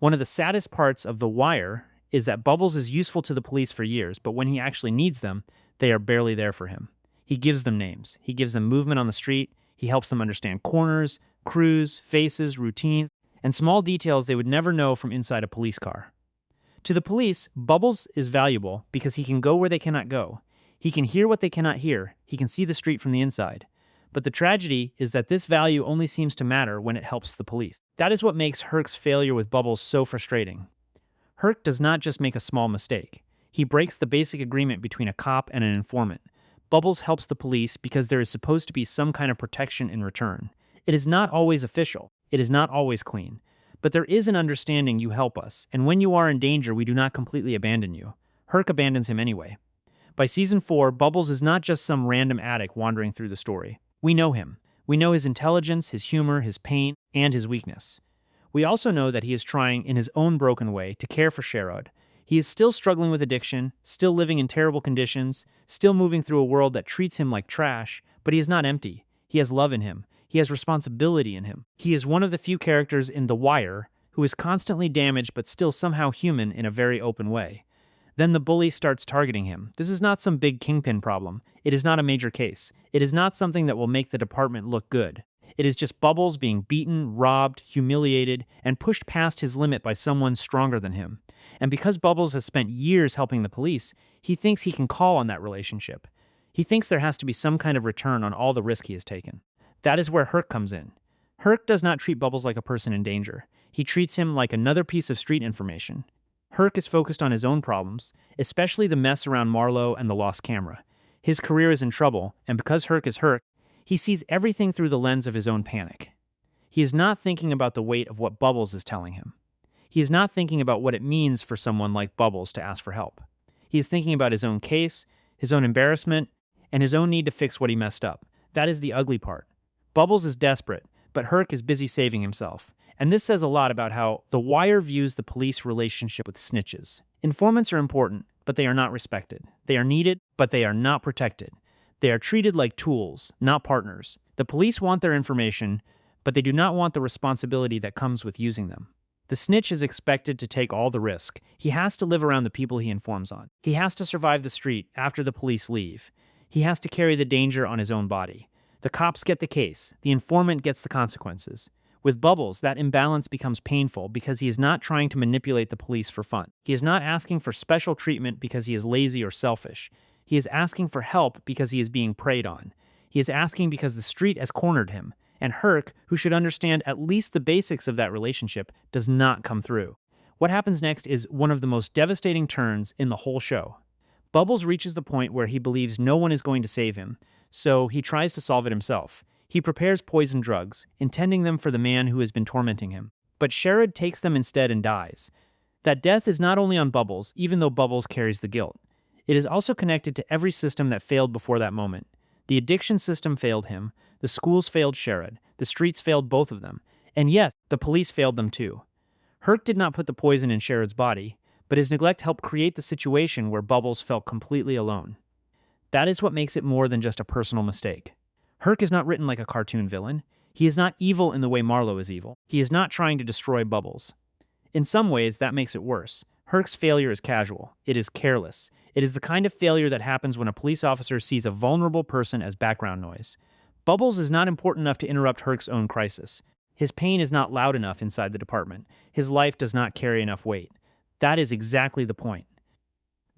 One of the saddest parts of The Wire is that Bubbles is useful to the police for years, but when he actually needs them, they are barely there for him. He gives them names, he gives them movement on the street, he helps them understand corners, crews, faces, routines, and small details they would never know from inside a police car. To the police, Bubbles is valuable because he can go where they cannot go. He can hear what they cannot hear. He can see the street from the inside. But the tragedy is that this value only seems to matter when it helps the police. That is what makes Herc's failure with Bubbles so frustrating. Herc does not just make a small mistake. He breaks the basic agreement between a cop and an informant. Bubbles helps the police because there is supposed to be some kind of protection in return. It is not always official. It is not always clean. But there is an understanding you help us, and when you are in danger, we do not completely abandon you. Herc abandons him anyway. By season 4, Bubbles is not just some random addict wandering through the story. We know him. We know his intelligence, his humor, his pain, and his weakness. We also know that he is trying, in his own broken way, to care for Sherrod. He is still struggling with addiction, still living in terrible conditions, still moving through a world that treats him like trash, but he is not empty. He has love in him. He has responsibility in him. He is one of the few characters in The Wire who is constantly damaged but still somehow human in a very open way. Then the bully starts targeting him. This is not some big kingpin problem. It is not a major case. It is not something that will make the department look good. It is just Bubbles being beaten, robbed, humiliated, and pushed past his limit by someone stronger than him. And because Bubbles has spent years helping the police, he thinks he can call on that relationship. He thinks there has to be some kind of return on all the risk he has taken. That is where Herc comes in. Herc does not treat Bubbles like a person in danger. He treats him like another piece of street information. Herc is focused on his own problems, especially the mess around Marlowe and the lost camera. His career is in trouble, and because Herc is Herc, he sees everything through the lens of his own panic. He is not thinking about the weight of what Bubbles is telling him. He is not thinking about what it means for someone like Bubbles to ask for help. He is thinking about his own case, his own embarrassment, and his own need to fix what he messed up. That is the ugly part. Bubbles is desperate, but Herc is busy saving himself. And this says a lot about how The Wire views the police relationship with snitches. Informants are important, but they are not respected. They are needed, but they are not protected. They are treated like tools, not partners. The police want their information, but they do not want the responsibility that comes with using them. The snitch is expected to take all the risk. He has to live around the people he informs on. He has to survive the street after the police leave. He has to carry the danger on his own body. The cops get the case. The informant gets the consequences. With Bubbles, that imbalance becomes painful because he is not trying to manipulate the police for fun. He is not asking for special treatment because he is lazy or selfish. He is asking for help because he is being preyed on. He is asking because the street has cornered him, and Herc, who should understand at least the basics of that relationship, does not come through. What happens next is one of the most devastating turns in the whole show. Bubbles reaches the point where he believes no one is going to save him, so he tries to solve it himself. He prepares poison drugs, intending them for the man who has been tormenting him. But Sherrod takes them instead and dies. That death is not only on Bubbles, even though Bubbles carries the guilt. It is also connected to every system that failed before that moment. The addiction system failed him, the schools failed Sherrod, the streets failed both of them, and yes, the police failed them too. Herc did not put the poison in Sherrod's body, but his neglect helped create the situation where Bubbles felt completely alone. That is what makes it more than just a personal mistake. Herc is not written like a cartoon villain. He is not evil in the way Marlowe is evil. He is not trying to destroy Bubbles. In some ways, that makes it worse. Herc's failure is casual. It is careless. It is the kind of failure that happens when a police officer sees a vulnerable person as background noise. Bubbles is not important enough to interrupt Herc's own crisis. His pain is not loud enough inside the department. His life does not carry enough weight. That is exactly the point.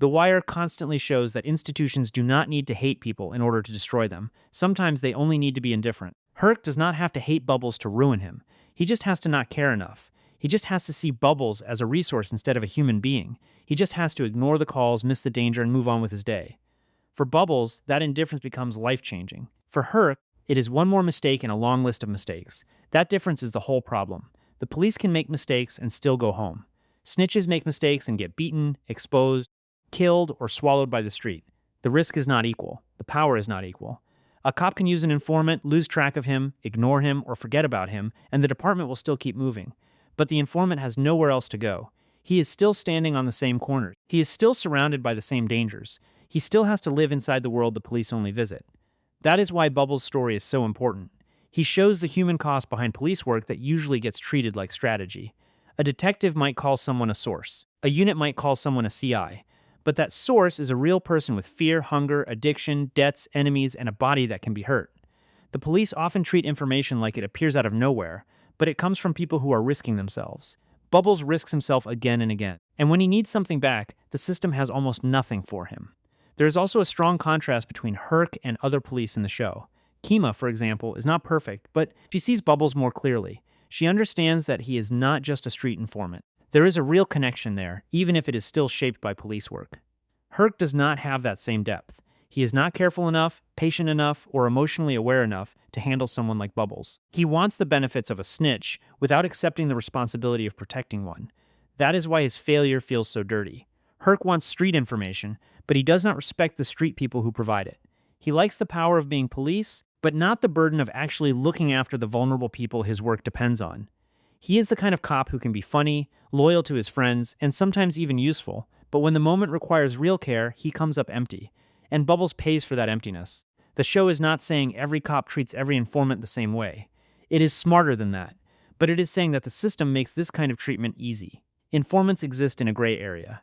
The Wire constantly shows that institutions do not need to hate people in order to destroy them. Sometimes they only need to be indifferent. Herc does not have to hate Bubbles to ruin him. He just has to not care enough. He just has to see Bubbles as a resource instead of a human being. He just has to ignore the calls, miss the danger, and move on with his day. For Bubbles, that indifference becomes life-changing. For Herc, it is one more mistake in a long list of mistakes. That difference is the whole problem. The police can make mistakes and still go home. Snitches make mistakes and get beaten, exposed, killed, or swallowed by the street. The risk is not equal. The power is not equal. A cop can use an informant, lose track of him, ignore him, or forget about him, and the department will still keep moving. But the informant has nowhere else to go. He is still standing on the same corners. He is still surrounded by the same dangers. He still has to live inside the world the police only visit. That is why Bubbles' story is so important. He shows the human cost behind police work that usually gets treated like strategy. A detective might call someone a source. A unit might call someone a CI. But that source is a real person with fear, hunger, addiction, debts, enemies, and a body that can be hurt. The police often treat information like it appears out of nowhere, but it comes from people who are risking themselves. Bubbles risks himself again and again. And when he needs something back, the system has almost nothing for him. There is also a strong contrast between Herc and other police in the show. Kima, for example, is not perfect, but she sees Bubbles more clearly. She understands that he is not just a street informant. There is a real connection there, even if it is still shaped by police work. Herc does not have that same depth. He is not careful enough, patient enough, or emotionally aware enough to handle someone like Bubbles. He wants the benefits of a snitch without accepting the responsibility of protecting one. That is why his failure feels so dirty. Herc wants street information, but he does not respect the street people who provide it. He likes the power of being police, but not the burden of actually looking after the vulnerable people his work depends on. He is the kind of cop who can be funny, loyal to his friends, and sometimes even useful, but when the moment requires real care, he comes up empty. And Bubbles pays for that emptiness. The show is not saying every cop treats every informant the same way. It is smarter than that, but it is saying that the system makes this kind of treatment easy. Informants exist in a gray area.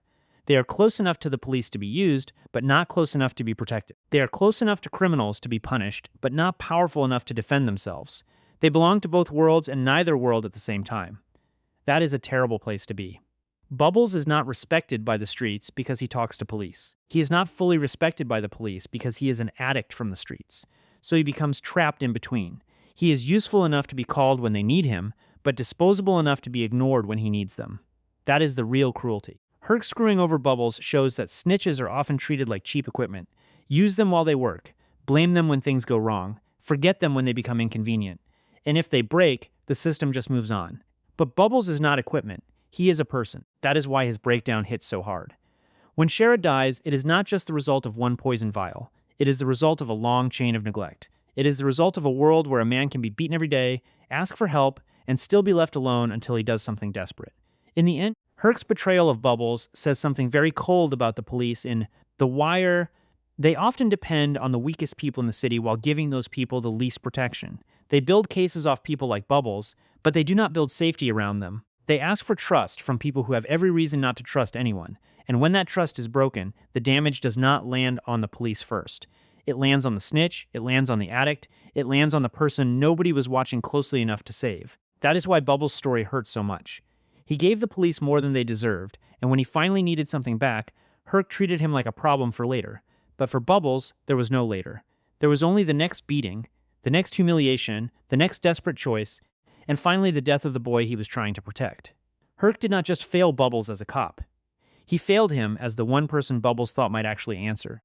They are close enough to the police to be used, but not close enough to be protected. They are close enough to criminals to be punished, but not powerful enough to defend themselves. They belong to both worlds and neither world at the same time. That is a terrible place to be. Bubbles is not respected by the streets because he talks to police. He is not fully respected by the police because he is an addict from the streets. So he becomes trapped in between. He is useful enough to be called when they need him, but disposable enough to be ignored when he needs them. That is the real cruelty. Herc screwing over Bubbles shows that snitches are often treated like cheap equipment. Use them while they work. Blame them when things go wrong. Forget them when they become inconvenient. And if they break, the system just moves on. But Bubbles is not equipment. He is a person. That is why his breakdown hits so hard. When Shara dies, it is not just the result of one poison vial. It is the result of a long chain of neglect. It is the result of a world where a man can be beaten every day, ask for help, and still be left alone until he does something desperate. In the end, Herc's betrayal of Bubbles says something very cold about the police in The Wire. They often depend on the weakest people in the city while giving those people the least protection. They build cases off people like Bubbles, but they do not build safety around them. They ask for trust from people who have every reason not to trust anyone. And when that trust is broken, the damage does not land on the police first. It lands on the snitch, it lands on the addict, it lands on the person nobody was watching closely enough to save. That is why Bubbles' story hurts so much. He gave the police more than they deserved, and when he finally needed something back, Herc treated him like a problem for later. But for Bubbles, there was no later. There was only the next beating, the next humiliation, the next desperate choice, and finally the death of the boy he was trying to protect. Herc did not just fail Bubbles as a cop. He failed him as the one person Bubbles thought might actually answer.